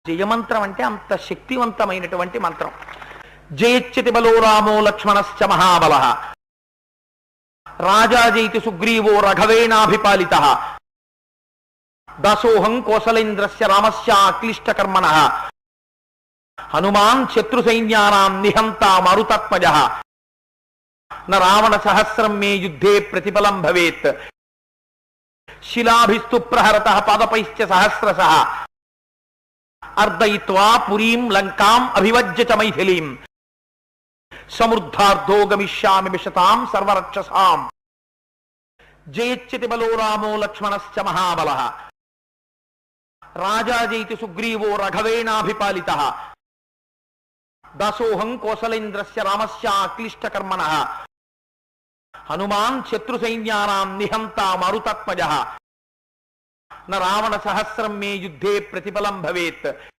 జయమంత్రం అంటే అంత శక్తివంతమైనటువంటి మంత్రం. జయచ్యతి బలో రామో లక్ష్మణశ్చ మహాబల రాజా జైతి సుగ్రీవో రఘవేణాభిపాలిత దాసోహం కోసలేంద్రస్య రామస్య అక్లిష్టకర్మణ హనుమాన్ శత్రు సైన్యానాం నిహంతా మారుతాత్మజ న రావణ సహస్రం మే యుద్ధే ప్రతిఫలం భవేత్ శిలాభిస్తు ప్రహరత పాదపైశ్చ సహస్రశః అర్దయిత్వా పురీం లంకాం అభివజ్య చ మైథిలీం సమృద్ధార్థో గమిష్యామి విశతాం సర్వరక్షసాం. జయచ్యతి బలో రామో లక్ష్మణశ్చ మహాబలః రాజా జైతి సుగ్రీవో రఘవేణాభిపాలిత దాసోహం కోసలేంద్రస్య రామస్య అక్లిష్టకర్మణః హనుమాన్ శత్రు సైన్యానాం నిహంతా మారుతాత్మజ న రావణ సహస్రం మే యుద్ధే ప్రతిఫలం భవేత్